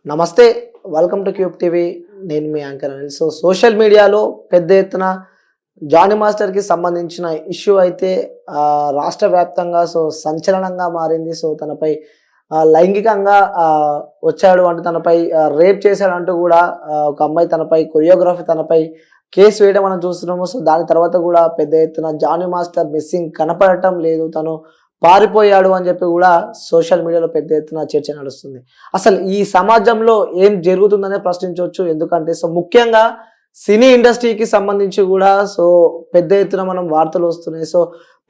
నమస్తే. Welcome to cube TV. నేను మీ anchor Anil. Social మీడియాలో పెద్ద ఎత్తున జానీ మాస్టర్‌కి సంబంధించిన ఇష్యూ అయితే రాష్ట్ర వ్యాప్తంగా సంచలనంగా మారింది. తనపై లైంగికంగా వచ్చాడు అంటూ తనపై రేప్ చేశాడంటూ గూడా ఒక అమ్మాయి తనపై కొరియోగ్రఫీ తనపై కేస్ వేయడం మనం చూస్తున్నాము. దాని తర్వాత గూడా పెద్ద ఎత్తున జానీ మాస్టర్ మిస్సింగ్ కనపడటం లేదు. తను పారిపోయాడు అని చెప్పి గూడా సోషల్ మీడియాలో పెద్ద ఎత్తున చర్చ నడుస్తుంది. అసలు ఈ సమాజంలో ఏం జరుగుతుందనే ప్రశ్నించొచ్చు. ఎందుకంటే ముఖ్యంగా సినీ ఇండస్ట్రీకి సంబంధించి గూడా పెద్ద ఎత్తున మనం వార్తలు వస్తున్నాయి.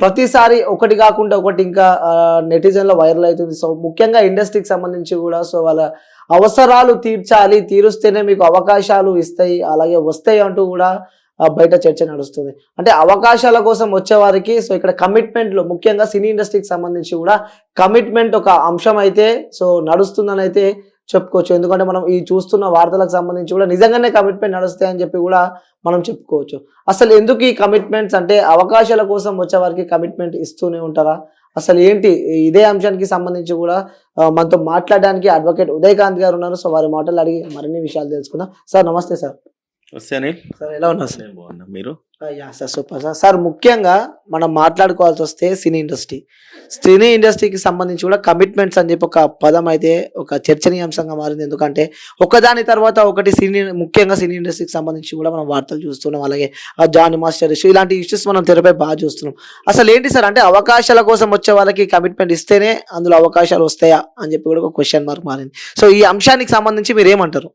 ప్రతిసారి ఒకటి కాకుండా ఒకటి ఇంకా నెటిజన్‌లో వైరల్ అయితుంది. ముఖ్యంగా ఇండస్ట్రీకి సంబంధించి గూడా వాళ్ళ అవసరాలు తీర్చాలి, తీరుస్తేనే మీకు అవకాశాలు ఇస్తాయి, అలాగే వస్తాయి అంటూ గూడా బయట చర్చ నడుస్తుంది. అంటే అవకాశాల కోసం వచ్చేవారికి ఇక్కడ కమిట్మెంట్‌లో ముఖ్యంగా సినీ ఇండస్ట్రీకి సంబంధించి గూడా కమిట్మెంట్ ఒక అంశం అయితే నడుస్తుందని అయితే చెప్పుకోవచ్చు. ఎందుకంటే మనం ఈ చూస్తున్న వార్తలకు సంబంధించి కూడా నిజంగానే కమిట్మెంట్ నడుస్తాయని చెప్పి కూడా మనం చెప్పుకోవచ్చు. అసలు ఎందుకు ఈ కమిట్మెంట్స్, అంటే అవకాశాల కోసం వచ్చేవారికి కమిట్మెంట్ ఇస్తూనే ఉంటారా? అసలు ఏంటి? ఇదే అంశానికి సంబంధించి కూడా మనతో మాట్లాడడానికి అడ్వకేట్ ఉదయకాంత్ గారు ఉన్నారు. వారి మాటలు అడిగి మరిన్ని విషయాలు తెలుసుకుందాం. సార్ నమస్తే సార్. వస్తే అనిల్ సార్ ఎలా ఉన్నారు సార్? నేను బాగున్నా, మీరు? Sir super sir. సార్ ముఖ్యంగా మనం మాట్లాడుకోవాల్సి వస్తే సినీ ఇండస్ట్రీకి సంబంధించి కూడా కమిట్మెంట్స్ అని చెప్పి ఒక పదం అయితే ఒక చర్చనీయాంశంగా మారింది. ఎందుకంటే ఒకదాని తర్వాత ఒకటి ముఖ్యంగా సినీ ఇండస్ట్రీకి సంబంధించి కూడా మనం వార్తలు చూస్తున్నాం. అలాగే జానీ మాస్టర్ ఇష్యూ, ఇలాంటి ఇష్యూస్ మనం తెరపై బాగా చూస్తున్నాం. అసలు ఏంటి సార్, అంటే అవకాశాల కోసం వచ్చే వాళ్ళకి కమిట్మెంట్ ఇస్తేనే అందులో అవకాశాలు వస్తాయా అని చెప్పి కూడా ఒక క్వశ్చన్ మార్క్ మారింది. ఈ అంశానికి సంబంధించి మీరు ఏమంటారు?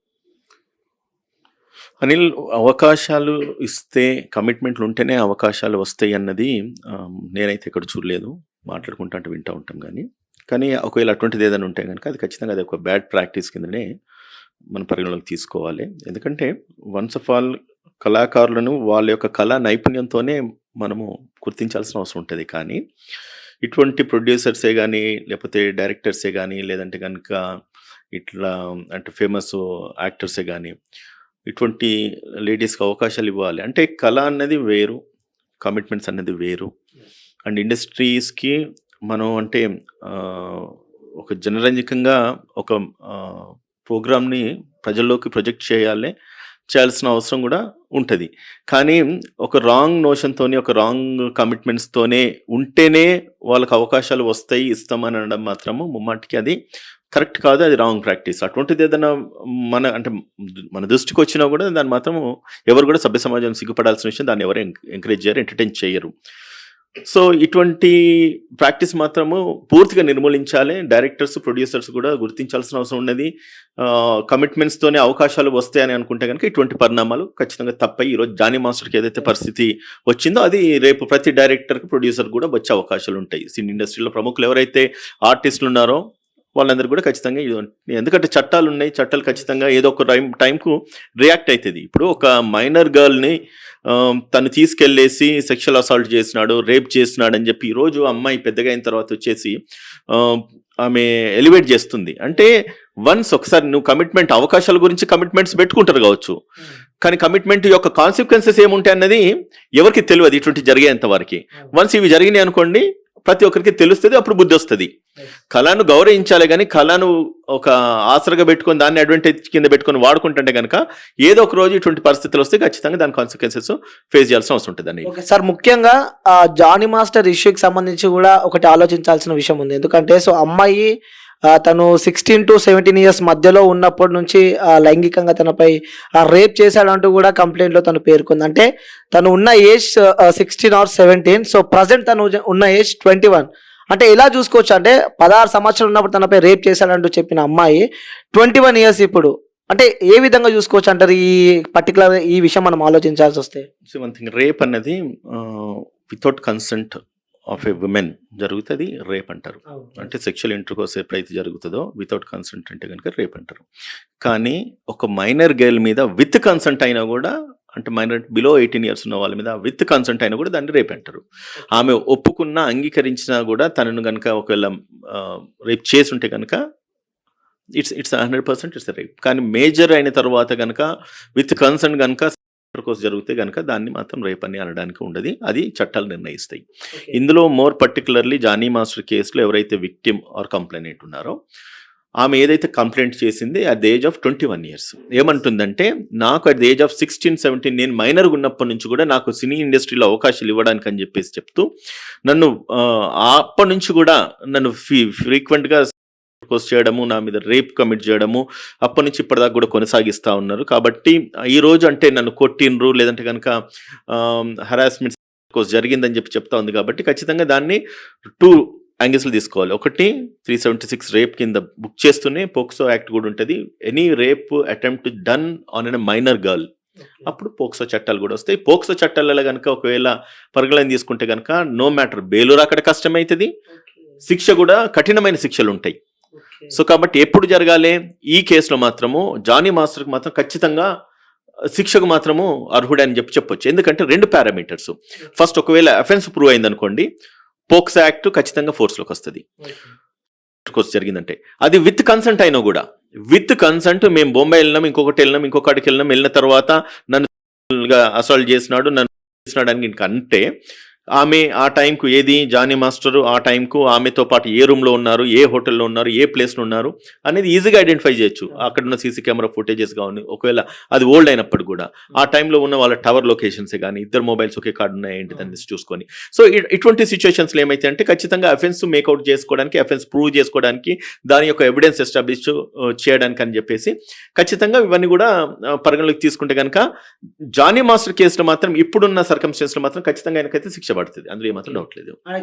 అనిల్, అవకాశాలు ఇస్తే, కమిట్మెంట్లు ఉంటేనే అవకాశాలు వస్తాయి అన్నది నేనైతే ఇక్కడ చూడలేదు. మాట్లాడుకుంటా అంటే వింటూ ఉంటాం కానీ ఒకవేళ అటువంటిది ఏదైనా ఉంటే కనుక అది ఖచ్చితంగా అది ఒక బ్యాడ్ ప్రాక్టీస్ కిందనే మన పరిగణలోకి తీసుకోవాలి. ఎందుకంటే వన్స్ ఆఫ్ ఆల్ కళాకారులను వాళ్ళ యొక్క కళా నైపుణ్యంతోనే మనము గుర్తించాల్సిన అవసరం ఉంటుంది. కానీ ఇటువంటి ప్రొడ్యూసర్సే కానీ, లేకపోతే డైరెక్టర్సే కానీ, లేదంటే కనుక ఇట్లా అంటే ఫేమస్ యాక్టర్సే కానీ ఇటువంటి లేడీస్కి అవకాశాలు ఇవ్వాలి. అంటే కళ అన్నది వేరు, కమిట్మెంట్స్ అన్నది వేరు. అండ్ ఇండస్ట్రీస్కి మనం అంటే ఒక జనరంజకంగా ఒక ప్రోగ్రామ్ని ప్రజల్లోకి ప్రొజెక్ట్ చేయాల్సిన అవసరం కూడా ఉంటుంది. కానీ ఒక రాంగ్ నోషన్తోని, ఒక రాంగ్ కమిట్మెంట్స్తోనే ఉంటేనే వాళ్ళకి అవకాశాలు వస్తాయి, ఇస్తామని అనడం మాత్రము ముమ్మాటికి అది కరెక్ట్ కాదు, అది రాంగ్ ప్రాక్టీస్. అటువంటిది ఏదైనా మన దృష్టికి వచ్చినా కూడా దాన్ని మాత్రం ఎవరు కూడా సభ్య సమాజం సిగ్గుపడాల్సిన విషయం. దాన్ని ఎవరు ఎంకరేజ్ చేయరు, ఎంటర్టైన్ చేయరు. ఇటువంటి ప్రాక్టీస్ మాత్రము పూర్తిగా నిర్మూలించాలి. డైరెక్టర్స్, ప్రొడ్యూసర్స్ కూడా గుర్తించాల్సిన అవసరం ఉన్నది. కమిట్మెంట్స్తోనే అవకాశాలు వస్తాయని అనుకుంటే కనుక ఇటువంటి పరిణామాలు ఖచ్చితంగా తప్పయి ఈరోజు జానీ మాస్టర్కి ఏదైతే పరిస్థితి వచ్చిందో అది రేపు ప్రతి డైరెక్టర్కి, ప్రొడ్యూసర్ కూడా వచ్చే అవకాశాలు ఉంటాయి. సినీ ఇండస్ట్రీలో ప్రముఖులు ఎవరైతే ఆర్టిస్టులు ఉన్నారో వాళ్ళందరూ కూడా ఖచ్చితంగా ఎందుకంటే చట్టాలు ఉన్నాయి, చట్టాలు ఖచ్చితంగా ఏదో ఒక టైంకు రియాక్ట్ అవుతుంది. ఇప్పుడు ఒక మైనర్ గర్ల్ని తను తీసుకెళ్ళేసి సెక్షువల్ అసాల్ట్ చేసినాడు, రేప్ చేసినాడు అని చెప్పి ఈరోజు అమ్మాయి పెద్దగా అయిన తర్వాత వచ్చేసి ఆమె ఎలివేట్ చేస్తుంది. అంటే వన్స్ ఒకసారి నువ్వు అవకాశాల గురించి కమిట్మెంట్స్ పెట్టుకుంటారు కావచ్చు, కానీ కమిట్మెంట్ యొక్క కాన్సిక్వెన్సెస్ ఏముంటాయి అన్నది ఎవరికి తెలియదు ఇటువంటి జరిగేంత వరకు. వన్స్ ఇవి జరిగినాయి అనుకోండి, ప్రతి ఒక్కరికి తెలుస్తుంది, అప్పుడు బుద్ధి వస్తుంది. కళను గౌరవించాలి, కానీ కళను ఒక ఆసరగా పెట్టుకొని దాన్ని అడ్వాంటేజ్ కింద పెట్టుకొని వాడుకుంటుంటే కనుక ఏదో ఒక రోజు ఇటువంటి పరిస్థితులు వస్తే ఖచ్చితంగా దాని కాన్సిక్వెన్సెస్ ఫేస్ చేయాల్సిన అవసరం ఉంటుంది. సార్ ముఖ్యంగా జానీ మాస్టర్ ఇష్యూకి సంబంధించి కూడా ఒకటి ఆలోచించాల్సిన విషయం ఉంది. ఎందుకంటే అమ్మాయి తను 16 to 17 years మధ్యలో ఉన్నప్పటి నుంచి లైంగికంగా తనపై రేప్ చేశాడంటూ కూడా కంప్లైంట్లో తను పేర్కొంది. అంటే తను ఉన్న ఏజ్ 16 or 17. ప్రజెంట్ తను ఉన్న ఏజ్ 21. అంటే ఎలా చూసుకోవచ్చు అంటే 16 సంవత్సరాలు ఉన్నప్పుడు తనపై రేప్ చేశాడంటూ చెప్పిన అమ్మాయి 21 years ఇప్పుడు. అంటే ఏ విధంగా చూసుకోవచ్చు అంటారు ఈ పర్టికులర్ ఈ విషయం మనం ఆలోచించాల్సి వస్తే? వన్ థింగ్, రేప్ అన్నది without consent of A women జరుగుతుంది, రేప్ అంటారు. అంటే సెక్షువల్ ఇంటర్కోర్స్ ఎప్పుడైతే జరుగుతుందో వితౌట్ కన్సెంట్ అంటే కనుక రేప్ అంటారు. కానీ ఒక మైనర్ గర్ల్ మీద విత్ కన్సెంట్ అయినా కూడా, అంటే మైనర్ బిలో 18 years ఉన్న వాళ్ళ మీద విత్ కన్సెంట్ అయినా కూడా దాన్ని రేప్ అంటారు. ఆమె ఒప్పుకున్నా, అంగీకరించినా కూడా తనను కనుక ఒకవేళ రేప్ చేసి ఉంటే కనుక ఇట్స్ 100% ఇట్స్ రేప్. కానీ మేజర్ అయిన తర్వాత కనుక విత్ కన్సెంట్ కనుక కోర్స్ జరిగితే కనుక దాన్ని మాత్రం రేప్ అని అనడానికి ఉండదు, అది చట్టాలు నిర్ణయిస్తాయి. ఇందులో మోర్ పర్టికులర్లీ జానీ మాస్టర్ కేసులో ఎవరైతే విక్టిమ్ ఆర్ కంప్లైనెంట్ ఉన్నారో ఆమె ఏదైతే కంప్లైంట్ చేసింది at the age of 21 years ఏమంటుందంటే, నాకు అట్ ద ఏజ్ ఆఫ్ 16-17 నేను మైనర్గా ఉన్నప్పటి నుంచి కూడా నాకు సినీ ఇండస్ట్రీలో అవకాశాలు ఇవ్వడానికి అని చెప్పేసి చెప్తూ నన్ను అప్పటి నుంచి కూడా నన్ను ఫ్రీక్వెంట్గా చేయడము, నా మీద రేప్ కమిట్ చేయడము అప్పటి నుంచి ఇప్పటిదాకా కూడా కొనసాగిస్తూ ఉన్నారు. కాబట్టి ఈ రోజు అంటే నన్ను కొట్టినరు లేదంటే కనుక హరాస్మెంట్ జరిగిందని చెప్తా ఉంది. కాబట్టి ఖచ్చితంగా దాన్ని 2 యాంగిల్స్లో తీసుకోవాలి. ఒకటి 376 రేప్ కింద బుక్ చేస్తూనే పోక్సో యాక్ట్ కూడా ఉంటుంది. Any rape attempt done on a minor girl, అప్పుడు పోక్సో చట్టాలు కూడా వస్తాయి. పోక్సో చట్టాలలో కనుక ఒకవేళ పరిగణన తీసుకుంటే కనుక నో మ్యాటర్ బెయిల్ రాకడ కష్టమవుతుంది, శిక్ష కూడా కఠినమైన శిక్షలు ఉంటాయి. సో కాబట్టి ఎప్పుడు జరగాలి, ఈ కేసులో మాత్రము జానీ మాస్టర్కి మాత్రం ఖచ్చితంగా శిక్షకు మాత్రము అర్హుడు అని చెప్పొచ్చు. ఎందుకంటే 2 పారామీటర్స్. ఫస్ట్, ఒకవేళ అఫెన్స్ ప్రూవ్ అయింది అనుకోండి, పోక్సో యాక్ట్ ఖచ్చితంగా ఫోర్స్లోకి వస్తుంది. జరిగిందంటే అది విత్ కన్సెంట్ అయినా కూడా, విత్ కన్సెంట్ మేము బొంబాయి వెళ్ళినాం, ఇంకొకటికి వెళ్ళిన తర్వాత నన్ను అసాల్ట్ చేసినాడు, నన్ను చేసినాడు అని అంటే ఆమె ఆ టైంకు ఏది జానీ మాస్టరు ఆ టైంకు ఆమెతో పాటు ఏ రూమ్లో ఉన్నారు, ఏ హోటల్లో ఉన్నారు, ఏ ప్లేస్లో ఉన్నారు అనేది ఈజీగా ఐడెంటిఫై చేయొచ్చు. అక్కడ ఉన్న సీసీ కెమెరా ఫుటేజెస్ కానీ, ఒకవేళ అది ఓల్డ్ అయినప్పుడు కూడా ఆ టైంలో ఉన్న వాళ్ళ టవర్ లొకేషన్సే కానీ, ఇద్దరు మొబైల్స్ ఒకే కార్డు ఉన్నాయేంటి దాన్ని చూసుకొని. సో ఇటువంటి సిచ్యువేషన్స్లో ఏమైతే అంటే ఖచ్చితంగా అఫెన్స్ మేకౌట్ చేసుకోవడానికి, అఫెన్స్ ప్రూవ్ చేసుకోవడానికి, దాని యొక్క ఎవిడెన్స్ ఎస్టాబ్లిష్ చేయడానికి అని చెప్పేసి ఖచ్చితంగా ఇవన్నీ కూడా పరిగణలోకి తీసుకుంటే కనుక జానీ మాస్టర్ కేసులో మాత్రం ఇప్పుడున్న సర్కమ్స్టెన్స్లో మాత్రం ఖచ్చితంగా ఆయనకైతే శిక్ష పడుతుంది. అందులో ఏమాత్రం డౌట్ లేదు.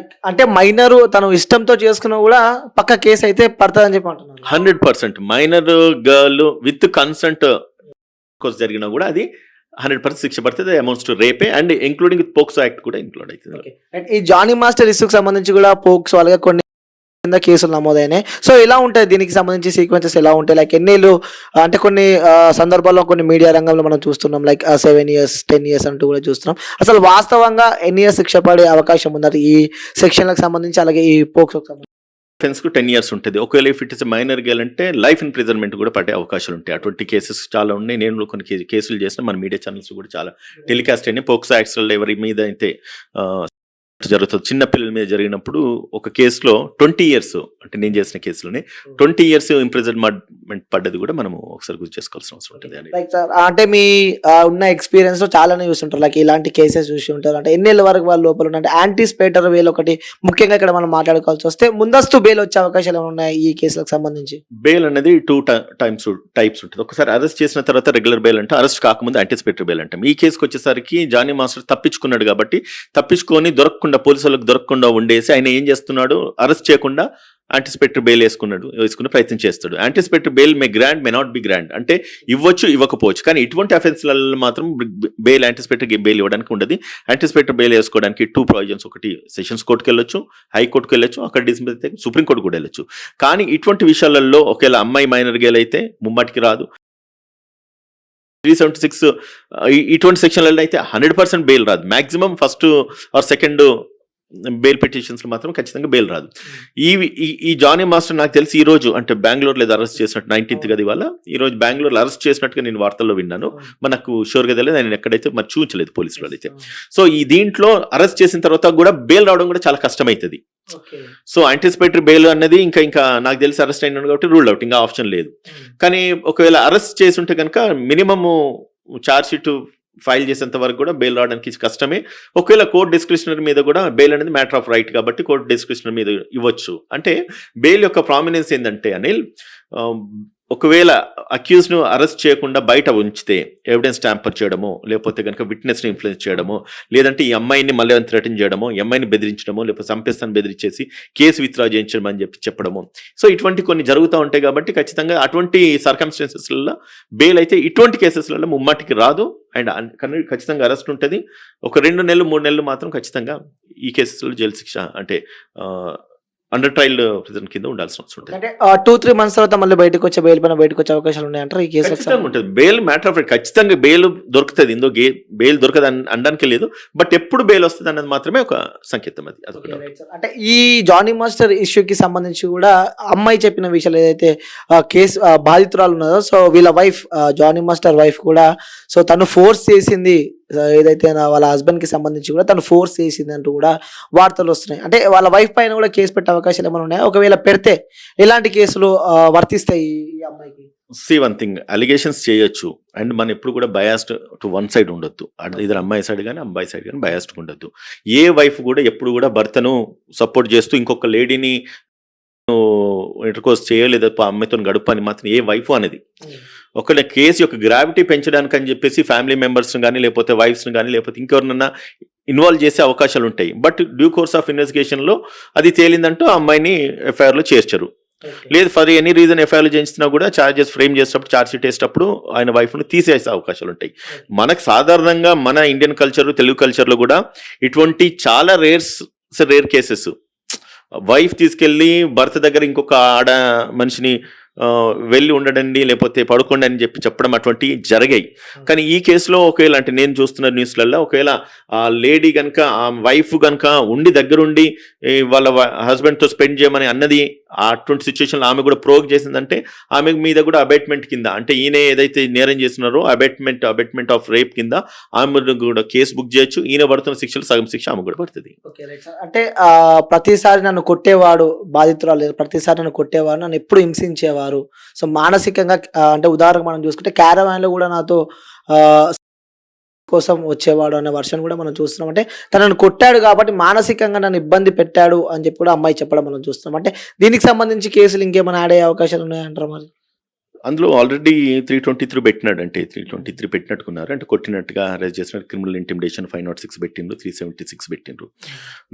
అంటే మైనర్ తను ఇష్టంతో చేసుకున్నా కూడా పక్క కేసు అయితే పడుతుందని చెప్పి అంటున్నారు. 100% మైనర్ గర్ల్ విత్ కన్సెంట్ జరిగినా కూడా అది 100% శిక్ష పడుతుంది. అమౌంట్స్ టు రేపే అండ్ ఇంక్లూడింగ్ పోక్సో యాక్ట్ కూడా ఇంక్లూడ్ అవుతుంది. ఈ జానీ మాస్టర్ ఇష్యూకి సంబంధించి కూడా పోక్సో అలాగే కొన్ని కేసులు నమోదైనాయి. సో ఎలా ఉంటాయి దీనికి సంబంధించి సీక్వెన్సెస్ ఎలా ఉంటాయి? లైక్ ఎన్నేళ్ళు అంటే కొన్ని సందర్భాల్లో కొన్ని మీడియా రంగంలో మనం చూస్తున్నాం, లైక్ 7 years 10 years అంటూ కూడా చూస్తున్నాం. అసలు వాస్తవంగా ఎన్ని ఇయర్స్ శిక్ష పడే అవకాశం ఉంది ఈ సెక్షన్లకు సంబంధించి, అలాగే ఈ పోక్సోకి సంబంధించి? అఫెన్స్ కు 10 years ఉంటుంది. ఒకవేళ if it is minor girl అంటే లైఫ్ ఇంప్రిజన్మెంట్ కూడా పడే అవకాశాలు ఉంటాయి. అటువంటి కేసెస్ చాలా ఉన్నాయి. నేను కొన్ని కేసులు చేసిన మన మీడియా ఛానల్స్ కూడా చాలా టెలికాస్ట్ అయినాయి. పోక్సో యాక్ట్స్లో ఎవరి మీద అయితే జరుగుతుంది, చిన్న పిల్లల మీద జరిగినప్పుడు ఒక కేసులో 20 years, అంటే నేను చేసిన కేసులోనే 20 years ఇంప్రిజన్మెంట్ పడ్డది కూడా మనం ఒకసారి గుర్తు చేసుకోవాల్సిన అవసరం ఉంటుంది. అంటే మీ ఉన్న ఎక్స్పీరియన్స్ లో చాలానే చూస్తుంటారు, లైక్ ఇలాంటి కేసెస్ చూసి ఉంటారు. అంటే ఎన్నేళ్ళ వరకు వాళ్ళు లోపల అంటే యాంటిసిపేటర్ బెయిల్ ఒకటి ముఖ్యంగా ఇక్కడ మనం మాట్లాడుకోవాల్సి వస్తే, ముందస్తు బెయిల్ వచ్చే అవకాశాలు ఉన్నాయి ఈ కేసులకు సంబంధించి? బెయిల్ అనేది 2 టైప్స్ ఉంటుంది. ఒకసారి అరెస్ట్ చేసిన తర్వాత రెగ్యులర్ బెయిల్ అంటే, అరెస్ట్ కాకముందు యాంటిసిపేటరీ బెయిల్ అంటాం. ఈ కేసుకి వచ్చేసరికి జానీ మాస్టర్ తప్పించుకున్నాడు కాబట్టి తప్పించుకొని పోలీసులకు దొరకకుండా ఉండేసి ఆయన ఏం చేస్తున్నాడు, అరెస్ట్ చేయకుండా యాంటిసిపేటరీ బెయిల్ వేసుకునే ప్రయత్నం చేస్తాడు. Anticipatory bail May grand may not be grand, అంటే ఇవ్వచ్చు ఇవ్వకపోవచ్చు. కానీ ఇటువంటి అఫెన్స్లలో మాత్రం బెయిల్ యాంటిసిపేటరీ బెయిల్ ఇవ్వడానికి ఉండదు. యాంటిసిపేటరీ బెయిల్ వేసుకోవడానికి 2 ప్రొవిజన్స్. ఒకటి సెషన్స్ కోర్టుకి వెళ్ళొచ్చు, హైకోర్టుకు వెళ్ళొచ్చు, అక్కడ డిస్మిస్ అయితే సుప్రీంకోర్టు కూడా వెళ్ళొచ్చు. కానీ ఇటువంటి విషయాలలో ఒకవేళ అమ్మాయి మైనర్ గేల్ అయితే ముమ్మాటికి రాదు. 376 ఇటువంటి సెక్షన్లలో అయితే 100% బెయిల్ రాదు. Maximum first or second bail petitions లో మాత్రం ఖచ్చితంగా బెయిల్ రాదు. ఈ జానీ మాస్టర్ నాకు తెలిసి ఈ రోజు అంటే బెంగళూరులో అరెస్ట్ చేసినట్టు 19th కదా ఇవాళ, ఈ రోజు బెంగళూరులో అరెస్ట్ చేసినట్టుగా నేను వార్తల్లో విన్నాను. మనకు షూర్గా తెలియదు, ఆయన ఎక్కడైతే మరి చూపించలేదు పోలీసులు అయితే. సో ఈ దీంట్లో అరెస్ట్ చేసిన తర్వాత కూడా బెయిల్ రావడం కూడా చాలా కష్టమవుతుంది. సో యాంటిసిపేటరీ బెయిల్ అన్నది ఇంకా నాకు తెలిసి అరెస్ట్ అయినాడు కాబట్టి రూల్ అవుట్, ఇంకా ఆప్షన్ లేదు. కానీ ఒకవేళ అరెస్ట్ చేసి ఉంటే కనుక మినిమమ్ ఛార్జ్ షీట్ ఫైల్ చేసేంత వరకు కూడా బెయిల్ రావడానికి కష్టమే. ఒకవేళ కోర్ట్ డిస్క్రిషనరీ మీద కూడా బెయిల్ అనేది మ్యాటర్ ఆఫ్ రైట్ కాబట్టి కోర్ట్ డిస్క్రిషనరీ మీద ఇవ్వచ్చు. అంటే బెయిల్ యొక్క ప్రామినెన్స్ ఏంటంటే అనిల్, ఒకవేళ అక్యూజ్ ను అరెస్ట్ చేయకుండా బయట ఉంచితే ఎవిడెన్స్ ట్యాంపర్ చేయడమో, లేకపోతే కనుక విట్నెస్ ని ఇన్ఫ్లుయెన్స్ చేయడమో, లేదంటే ఈ అమ్మాయిని మళ్ళీ థ్రెటన్ చేయడమో, ఈ అమ్మాయిని బెదిరించడమో, లేకపోతే చంపేస్తాను బెదిరించేసి కేసు విత్డ్రా చేయించడం అని చెప్పడము. సో ఇటువంటి కొన్ని జరుగుతూ ఉంటాయి కాబట్టి ఖచ్చితంగా అటువంటి సర్కమ్స్టెన్సెస్లలో బెయిల్ అయితే ఇటువంటి కేసెస్లలో ముమ్మాటికి రాదు. అండ్ ఖచ్చితంగా అరెస్ట్ ఉంటుంది. ఒక 2 నెలలు 3 నెలలు మాత్రం ఖచ్చితంగా ఈ కేసెస్లో జైలు శిక్ష అంటే అండర్ ట్రయల్ ప్రిజన్ కింద ఉండాల్సిన అవసరం ఉంటుంది. అంటే 2-3 months తర్వాత మళ్ళీ బయటకు వచ్చే బెయిల్ పైన బయటకు వచ్చే అవకాశాలు ఉన్నాయంటారు ఈ కేసు? ఉంటుంది బెయిల్ మ్యాటర్ ఆఫ్ ఖచ్చితంగా బెయిల్ దొరుకుతుంది. ఇందో బెయిల్ దొరకదు అనడానికి లేదు, బట్ ఎప్పుడు బెయిల్ వస్తుంది అన్నది మాత్రమే ఒక సంకేతం. అది అదొకటి. అంటే ఈ జానీ మాస్టర్ ఇష్యూకి సంబంధించి కూడా అమ్మాయి చెప్పిన విషయాలు ఏదైతే కేసు బాధితురాలు ఉన్నదో, సో వీళ్ళ వైఫ్ జానీ మాస్టర్ వైఫ్ కూడా సో తను ఫోర్స్ చేసింది ఏదైతే వాళ్ళ హస్బెండ్ కి సంబంధించి కూడా తను ఫోర్స్ చేసింది అంటూ కూడా వార్తలు వస్తున్నాయి. అంటే వాళ్ళ వైఫ్ పైన కూడా కేసు పెట్టే అవకాశాలు ఏమైనా ఉన్నాయా? ఒకవేళ పెడితే ఎలాంటి కేసులు వర్తిస్తాయి ఈ అమ్మాయికి? వన్ థింగ్, అలిగేషన్స్ చేయొచ్చు అండ్ మనం ఎప్పుడు కూడా బయాస్డ్ టు వన్ సైడ్ ఉండొద్దు. ఇద్దరు అమ్మాయి సైడ్ కానీ అబ్బాయి సైడ్ కానీ బయాస్డ్ ఉండొద్దు. ఏ వైఫ్ కూడా ఎప్పుడు కూడా భర్తను సపోర్ట్ చేస్తూ ఇంకొక లేడీని ఇంటర్కోర్స్ చేయలేదు అమ్మాయితో గడుపు అని మాత్రం ఏ వైఫ్ అనేది. ఒకవేళ కేసు యొక్క గ్రావిటీ పెంచడానికి అని చెప్పేసి ఫ్యామిలీ మెంబర్స్ని కానీ లేకపోతే వైఫ్స్ని కానీ లేకపోతే ఇంకెవరినన్నా ఇన్వాల్వ్ చేసే అవకాశాలు ఉంటాయి. బట్ డ్యూ కోర్స్ ఆఫ్ ఇన్వెస్టిగేషన్లో అది తేలిందంటూ ఆ అమ్మాయిని ఎఫ్ఐఆర్లో చేర్చరు. లేదు ఫర్ ఎనీ రీజన్ ఎఫ్ఐఆర్లు చేయించినా కూడా ఛార్జెస్ ఫ్రేమ్ చేసేటప్పుడు ఛార్జ్ షీట్ వేసేటప్పుడు ఆయన వైఫ్ను తీసేసే అవకాశాలు ఉంటాయి. మనకు సాధారణంగా మన ఇండియన్ కల్చర్ తెలుగు కల్చర్లో కూడా ఇటువంటి చాలా రేర్ కేసెస్ వైఫ్ తీసుకెళ్ళి భర్త దగ్గర ఇంకొక ఆడ మనిషిని వెళ్ళి ఉండడండి లేకపోతే పడుకోండి అని చెప్పడం అటువంటివి జరిగాయి. కానీ ఈ కేసులో ఒకవేళ అంటే నేను చూస్తున్న న్యూస్లలో ఒకవేళ ఆ లేడీ కనుక ఆ వైఫ్ కనుక ఉండి దగ్గరుండి వాళ్ళ హస్బెండ్తో స్పెండ్ చేయమని అన్నది అటువంటి సిచ్యువేషన్లో ఆమె కూడా ప్రోక్ చేసిందంటే ఆమె మీద కూడా అబేట్మెంట్ కింద అంటే ఈయన ఏదైతే నేరం చేస్తున్నారో అబేట్మెంట్ ఆఫ్ రేప్ కింద ఆమె కూడా కేసు బుక్ చేయొచ్చు. ఈయన పడుతున్న శిక్షలు సగం శిక్ష ఆమె కూడా పడుతుంది. అంటే ప్రతిసారి నన్ను కొట్టేవాడు బాధితురాలు, ప్రతిసారి నన్ను కొట్టేవాడు, నన్ను ఎప్పుడు హింసించేవారు, సో మానసికంగా అంటే ఉదాహరణకు మనం చూసుకుంటే క్యారవాన్ లో కూడా నాతో కోసం వచ్చేవాడు అనే వర్షన్ కూడా మనం చూస్తున్నాం. అంటే తనను కొట్టాడు కాబట్టి మానసికంగా నన్ను ఇబ్బంది పెట్టాడు అని చెప్పి కూడా అమ్మాయి చెప్పడం మనం చూస్తున్నాం. అంటే దీనికి సంబంధించి కేసులు ఇంకేమైనా యాడ్ అయ్యే అవకాశాలు ఉన్నాయంటారు మరి? అందులో ఆల్రెడీ 323 పెట్టినాడు. అంటే 323 పెట్టినట్టుకున్నారు. అంటే కొట్టినట్టుగా అరెస్ట్ చేసినట్టు క్రిమినల్ ఇంటిమిడేషన్ 506 పెట్టిండ్రు, 376 పెట్టిండ్రు.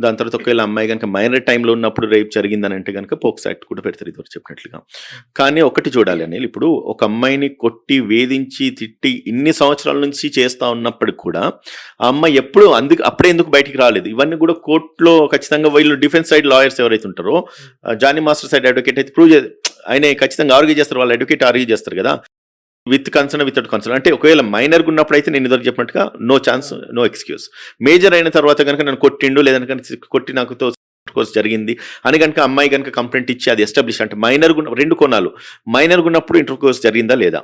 దాని తర్వాత ఒకవేళ అమ్మాయి కనుక మైనర్ టైంలో ఉన్నప్పుడు రేప్ జరిగిందని అంటే కనుక పోక్స్ యాక్ట్ కూడా పెడతారు ఇదివరకు చెప్పినట్లుగా. కానీ ఒకటి చూడాలి అని, ఇప్పుడు ఒక అమ్మాయిని కొట్టి వేధించి తిట్టి ఇన్ని సంవత్సరాల నుంచి చేస్తూ ఉన్నప్పటికి కూడా ఆ అమ్మాయి అప్పుడే ఎందుకు బయటికి రాలేదు? ఇవన్నీ కూడా కోర్టులో ఖచ్చితంగా వీళ్ళు డిఫెన్స్ సైడ్ లాయర్స్ ఎవరైతే ఉంటారో జానీ మాస్టర్ సైడ్ అడ్వకేట్ అయితే ప్రూవ్ ఆయన ఖచ్చితంగా ఆర్గ్యూ చేస్తారు, వాళ్ళు అడ్వకేట్ ఆర్గ్యూ చేస్తారు కదా విత్ కన్సర్న్ వితౌట్ కన్సర్న్. అంటే ఒకవేళ మైనర్గా ఉన్నప్పుడు అయితే నేను ఇద్దరు చెప్పినట్టుగా no chance, no excuse. Major అయిన తర్వాత కనుక నన్ను కొట్టిండు లేదని కనుక కొట్టి నాకు కోర్స్ జరిగింది అని కనుక అమ్మాయి కనుక కంప్లైంట్ ఇచ్చి అది ఎస్టాబ్లిష్ అంటే మైనర్ రెండు కోణాలు, మైనర్గా ఉన్నప్పుడు ఇంటర్ కోర్స్ జరిగిందా లేదా,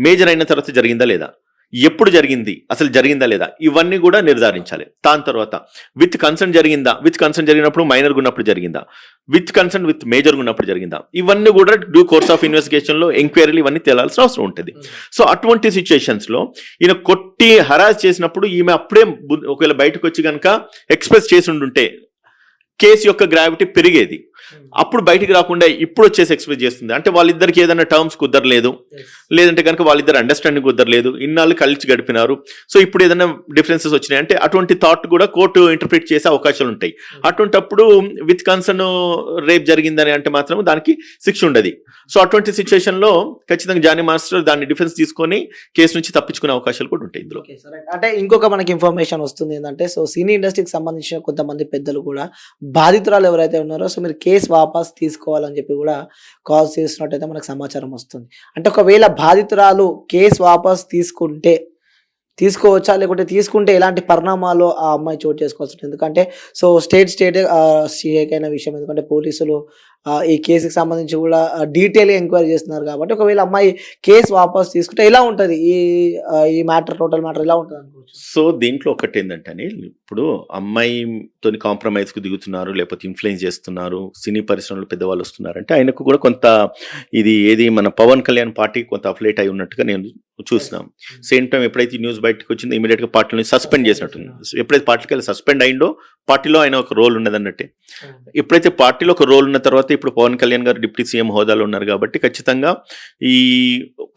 మేజర్ అయిన తర్వాత జరిగిందా లేదా, ఎప్పుడు జరిగింది, అసలు జరిగిందా లేదా, ఇవన్నీ కూడా నిర్ధారించాలి. దాని తర్వాత విత్ కన్సర్న్ జరిగిందా, విత్ కన్సర్న్ జరిగినప్పుడు మైనర్గా ఉన్నప్పుడు జరిగిందా, విత్ కన్సర్న్ విత్ మేజర్గా ఉన్నప్పుడు జరిగిందా, ఇవన్నీ కూడా డ్యూ కోర్స్ ఆఫ్ ఇన్వెస్టిగేషన్లో ఎంక్వైరీలు ఇవన్నీ తేలాల్సిన అవసరం ఉంటుంది. సో అటువంటి సిచ్యుయేషన్స్లో ఈయన కొట్టి హరాస్ చేసినప్పుడు ఈమె అప్పుడే ఒకవేళ బయటకు వచ్చి కనుక ఎక్స్ప్రెస్ చేసి ఉండుంటే కేసు యొక్క గ్రావిటీ పెరిగేది. అప్పుడు బయటికి రాకుండా ఇప్పుడు వచ్చేసి ఎక్స్ప్రెస్ చేస్తుంది. అంటే వాళ్ళిద్దరికి ఏదైనా టర్మ్స్ కుదరలేదు, లేదంటే కనుక వాళ్ళిద్దరు అండర్స్టాండింగ్ కుదరలేదు, ఇన్నాళ్ళు కలిసి గడిపినారు, సో ఇప్పుడు ఏదైనా డిఫరెన్సెస్ వచ్చినాయి అంటే అటువంటి థాట్ కూడా కోర్టు ఇంటర్ప్రిట్ చేసే అవకాశాలు ఉంటాయి. అటువంటిప్పుడు విత్ కన్సర్న్ రేప్ జరిగిందని అంటే మాత్రం దానికి శిక్ష ఉండదు. సో అటువంటి సిచ్యువేషన్లో ఖచ్చితంగా జానీ మాస్టర్ దాన్ని డిఫెన్స్ తీసుకొని కేసు నుంచి తప్పించుకునే అవకాశాలు కూడా ఉంటాయి ఇందులో. అంటే ఇంకొక మనకి ఇన్ఫర్మేషన్ వస్తుంది ఏంటంటే, సో సినీ ఇండస్ట్రీకి సంబంధించిన కొంతమంది పెద్దలు కూడా బాధితురాలు ఎవరైతే ఉన్నారో సో మీరు కేసు వాపస్ తీసుకోవాలని చెప్పి కూడా కాల్ చేస్తున్నట్టయితే మనకు సమాచారం వస్తుంది. అంటే ఒకవేళ బాధితురాలు కేసు వాపస్ తీసుకోవచ్చా, లేకుంటే తీసుకుంటే ఎలాంటి పరిణామాలు ఆ అమ్మాయి చోటు చేసుకోవాల్సి ఉంటుంది? ఎందుకంటే సో స్టేట్ అయిన విషయం, ఎందుకంటే పోలీసులు ఈ కేసుకి సంబంధించి కూడా డీటెయిల్గా ఎంక్వైరీ చేస్తున్నారు కాబట్టి ఒకవేళ అమ్మాయి కేసు వాపస్ తీసుకుంటే ఎలా ఉంటుంది ఈ మ్యాటర్, టోటల్ మ్యాటర్ ఎలా ఉంటుంది అనుకోవచ్చు? సో దీంట్లో ఒకటి ఏంటంటే, ఇప్పుడు అమ్మాయితో కాంప్రమైజ్కు దిగుతున్నారు, లేకపోతే ఇన్ఫ్లుయెన్స్ చేస్తున్నారు, సినీ పరిశ్రమలో పెద్దవాళ్ళు వస్తున్నారంటే ఆయనకు కూడా కొంత ఇది మన పవన్ కళ్యాణ్ పార్టీకి కొంత అఫిలేట్ అయి ఉన్నట్టుగా నేను చూసినాం. సేమ్ టైం ఎప్పుడైతే న్యూస్ బయటకు వచ్చిందో ఇమీడియట్గా పార్టీని సస్పెండ్ చేసినట్టుంది. ఎప్పుడైతే పార్టీకి వెళ్ళి సస్పెండ్ అయిందో పార్టీలో ఆయన ఒక రోల్ ఉన్నదన్నట్టే. ఎప్పుడైతే పార్టీలో ఒక రోల్ ఉన్న తర్వాత ఇప్పుడు పవన్ కళ్యాణ్ గారు డిప్యూటీ సీఎం హోదాలో ఉన్నారు కాబట్టి ఖచ్చితంగా ఈ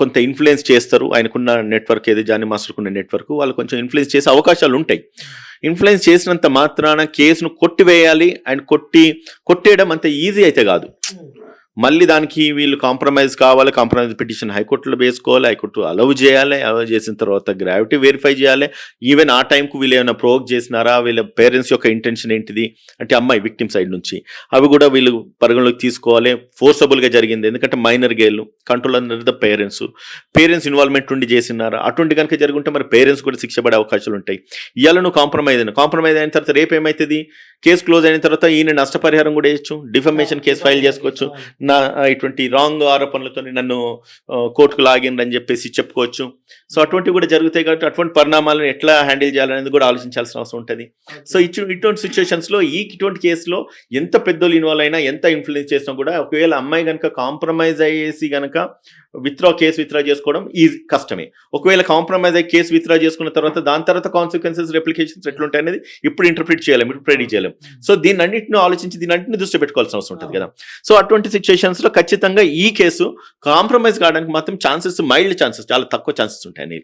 కొంత ఇన్ఫ్లుయెన్స్ చేస్తారు. ఆయనకున్న నెట్వర్క్ ఏది జానీ మాస్టర్కు ఉన్న నెట్వర్క్, వాళ్ళు కొంచెం ఇన్ఫ్లుయెన్స్ చేసే అవకాశాలు ఉంటాయి. ఇన్ఫ్లుయెన్స్ చేసినంత మాత్రాన కేసును కొట్టివేయాలి అండ్ కొట్టేయడం అంత ఈజీ అయితే కాదు. మళ్ళీ దానికి వీళ్ళు కాంప్రమైజ్ కావాలి, కాంప్రమైజ్ పిటిషన్ హైకోర్టులో వేసుకోవాలి, హైకోర్టు అలౌ చేసిన తర్వాత గ్రావిటీ వెరిఫై చేయాలి. ఈవెన్ ఆ టైంకు వీళ్ళు ఏమైనా ప్రోవోక్ చేసినారా, వీళ్ళ పేరెంట్స్ యొక్క ఇంటెన్షన్ ఏంటిది అంటే అమ్మాయి విక్టిమ్ సైడ్ నుంచి అవి కూడా వీళ్ళు పరిగణలోకి తీసుకోవాలి. ఫోర్సబుల్గా జరిగింది, ఎందుకంటే మైనర్ గేర్లు control under the parents involvement ఉండి చేసినారా, అటువంటి కనుక జరుగుంటే మరి పేరెంట్స్ కూడా శిక్ష పడే అవకాశాలు ఉంటాయి. ఇవాళ నువ్వు కాంప్రమైజ్ అయిన తర్వాత రేపు ఏమవుతుంది, కేసు క్లోజ్ అయిన తర్వాత ఈయన నష్టపరిహారం కూడా వేయచ్చు, డిఫమేషన్ కేసు ఫైల్ చేసుకోవచ్చు, నా ఇటువంటి రాంగ్ ఆరోపణలతో నన్ను కోర్టుకు లాగిందని చెప్పేసి చెప్పుకోవచ్చు. సో అటువంటివి కూడా జరుగుతాయి కాబట్టి అటువంటి పరిణామాలను ఎట్లా హ్యాండిల్ చేయాలనేది కూడా ఆలోచించాల్సిన అవసరం ఉంటుంది. సో ఇటువంటి సిచ్యువేషన్స్లో ఇటువంటి కేసులో ఎంత పెద్దోళ్ళు ఇన్వాల్వ్ అయినా, ఎంత ఇన్ఫ్లుయెన్స్ చేసినా కూడా, ఒకవేళ అమ్మాయి కనుక కాంప్రమైజ్ అయ్యేసి కనుక కేసు విత్డ్రా చేసుకోవడం ఈజీ కష్టమే. ఒకవేళ కాంప్రమైజ్ అయ్యి కేసు విత్డ్రా చేసుకున్న తర్వాత దాని తర్వాత కాన్సిక్వెన్సెస్, రెప్లికేషన్స్ ఎట్లుంటాయి అనేది ఇప్పుడు ఇంటర్ప్రిట్ చేయలేము, ఇప్పుడు ప్రెడిక్ట్ చేయలేము. సో దీన్ని అన్నింటిని ఆలోచించి దీని అన్నింటిని దృష్టి పెట్టుకోవాల్సిన అవసరం ఉంటుంది కదా. సో అటువంటి సిచ్యువేషన్స్లో ఖచ్చితంగా ఈ కేసు కాంప్రమైజ్ కావడానికి మాత్రం మైల్డ్ ఛాన్సెస్, చాలా తక్కువ ఛాన్సెస్ ఉంటాయి.